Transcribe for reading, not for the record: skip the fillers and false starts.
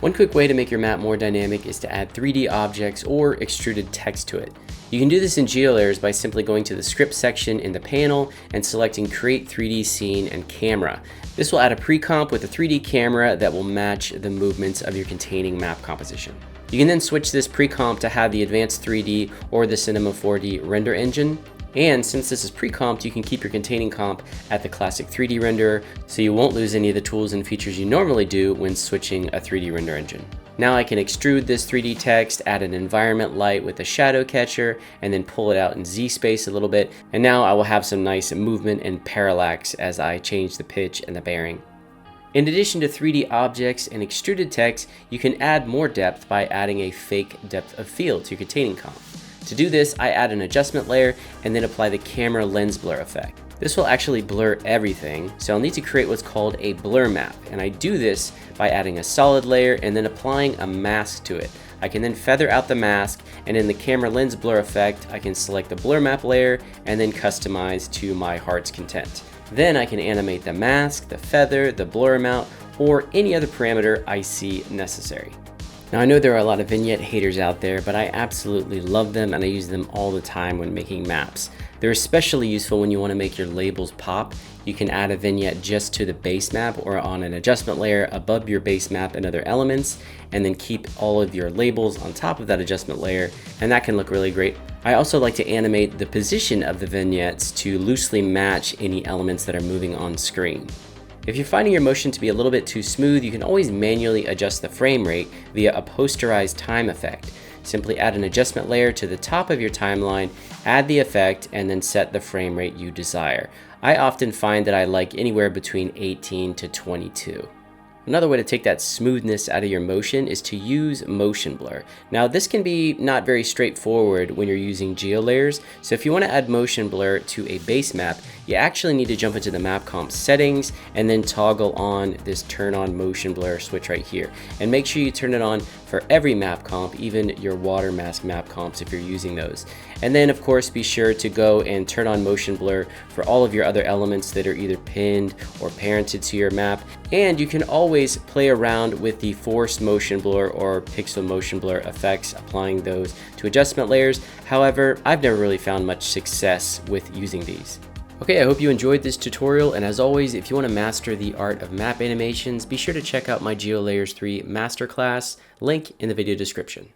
One quick way to make your map more dynamic is to add 3D objects or extruded text to it. You can do this in GeoLayers by simply going to the script section in the panel and selecting Create 3D Scene and Camera. This will add a pre-comp with a 3D camera that will match the movements of your containing map composition. You can then switch this pre-comp to have the Advanced 3D or the Cinema 4D render engine. And since this is pre-comped, you can keep your containing comp at the classic 3D renderer, so you won't lose any of the tools and features you normally do when switching a 3D render engine. Now I can extrude this 3D text, add an environment light with a shadow catcher, and then pull it out in Z space a little bit. And now I will have some nice movement and parallax as I change the pitch and the bearing. In addition to 3D objects and extruded text, you can add more depth by adding a fake depth of field to your containing comp. To do this, I add an adjustment layer and then apply the camera lens blur effect. This will actually blur everything, so I'll need to create what's called a blur map, and I do this by adding a solid layer and then applying a mask to it. I can then feather out the mask, and in the camera lens blur effect, I can select the blur map layer and then customize to my heart's content. Then I can animate the mask, the feather, the blur amount, or any other parameter I see necessary. Now I know there are a lot of vignette haters out there, but I absolutely love them and I use them all the time when making maps. They're especially useful when you want to make your labels pop. You can add a vignette just to the base map or on an adjustment layer above your base map and other elements, and then keep all of your labels on top of that adjustment layer, and that can look really great. I also like to animate the position of the vignettes to loosely match any elements that are moving on screen. If you're finding your motion to be a little bit too smooth, you can always manually adjust the frame rate via a posterized time effect. Simply add an adjustment layer to the top of your timeline, add the effect, and then set the frame rate you desire. I often find that I like anywhere between 18 to 22. Another way to take that smoothness out of your motion is to use motion blur. Now this can be not very straightforward when you're using GeoLayers, so if you want to add motion blur to a base map, you actually need to jump into the map comp settings and then toggle on this turn on motion blur switch right here. And make sure you turn it on for every map comp, even your water mask map comps if you're using those. And then of course be sure to go and turn on motion blur for all of your other elements that are either pinned or parented to your map. And you can always play around with the force motion blur or pixel motion blur effects, applying those to adjustment layers. However, I've never really found much success with using these. Okay, I hope you enjoyed this tutorial, and as always, if you want to master the art of map animations, be sure to check out my GeoLayers 3 masterclass, link in the video description.